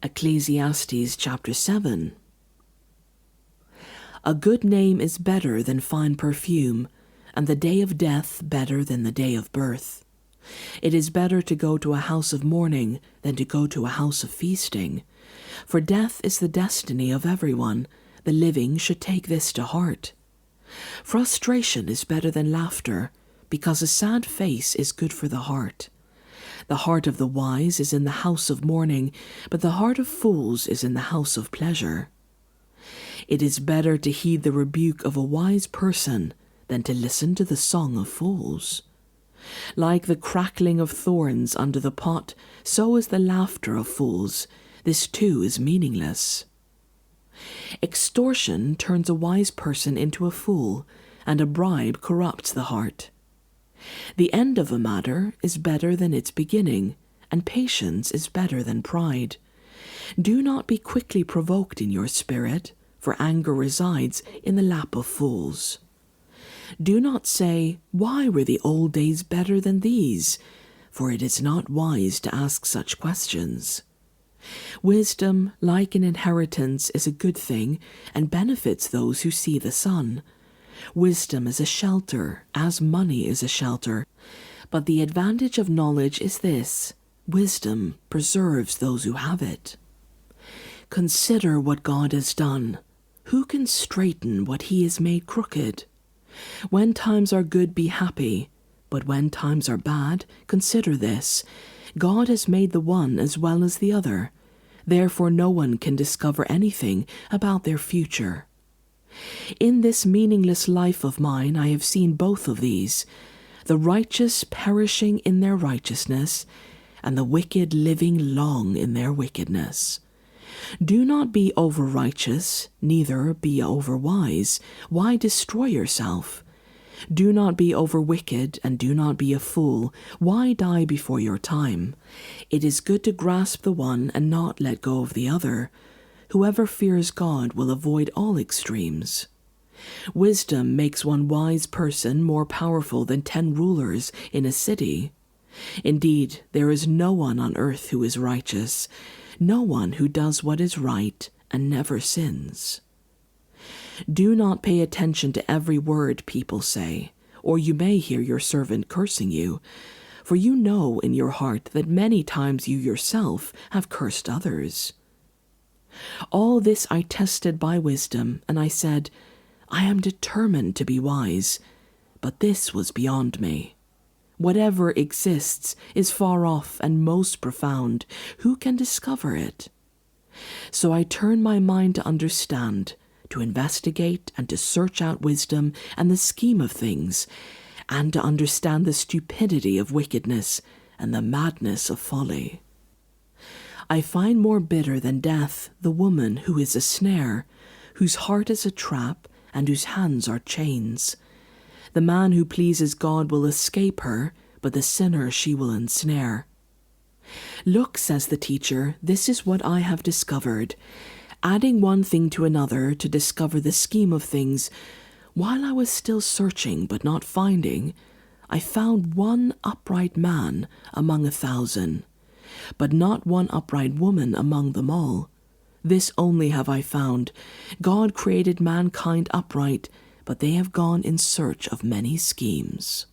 Ecclesiastes chapter 7. A good name is better than fine perfume, and the day of death better than the day of birth. It is better to go to a house of mourning than to go to a house of feasting. For death is the destiny of everyone. The living should take this to heart. Frustration is better than laughter, because a sad face is good for the heart. The heart of the wise is in the house of mourning, but the heart of fools is in the house of pleasure. It is better to heed the rebuke of a wise person than to listen to the song of fools. Like the crackling of thorns under the pot, so is the laughter of fools. This too is meaningless. Extortion turns a wise person into a fool, and a bribe corrupts the heart. The end of a matter is better than its beginning, and patience is better than pride. Do not be quickly provoked in your spirit, for anger resides in the lap of fools. Do not say, "Why were the old days better than these?" For it is not wise to ask such questions. Wisdom, like an inheritance, is a good thing and benefits those who see the sun. Wisdom is a shelter, as money is a shelter. But the advantage of knowledge is this: wisdom preserves those who have it. Consider what God has done. Who can straighten what he has made crooked? When times are good, be happy. But when times are bad, consider this: God has made the one as well as the other. Therefore no one can discover anything about their future. In this meaningless life of mine I have seen both of these, the righteous perishing in their righteousness, and the wicked living long in their wickedness. Do not be over-righteous, neither be over-wise. Why destroy yourself? Do not be over-wicked, and do not be a fool. Why die before your time? It is good to grasp the one and not let go of the other. Whoever fears God will avoid all extremes. Wisdom makes one wise person more powerful than 10 rulers in a city. Indeed, there is no one on earth who is righteous, no one who does what is right and never sins. Do not pay attention to every word people say, or you may hear your servant cursing you, for you know in your heart that many times you yourself have cursed others. All this I tested by wisdom, and I said, I am determined to be wise, but this was beyond me. Whatever exists is far off and most profound. Who can discover it? So I turned my mind to understand, to investigate and to search out wisdom and the scheme of things, and to understand the stupidity of wickedness and the madness of folly. I find more bitter than death the woman who is a snare, whose heart is a trap, and whose hands are chains. The man who pleases God will escape her, but the sinner she will ensnare. Look, says the teacher, this is what I have discovered. Adding one thing to another to discover the scheme of things, while I was still searching but not finding, I found one upright man among 1,000. But not one upright woman among them all. This only have I found: God created mankind upright, but they have gone in search of many schemes.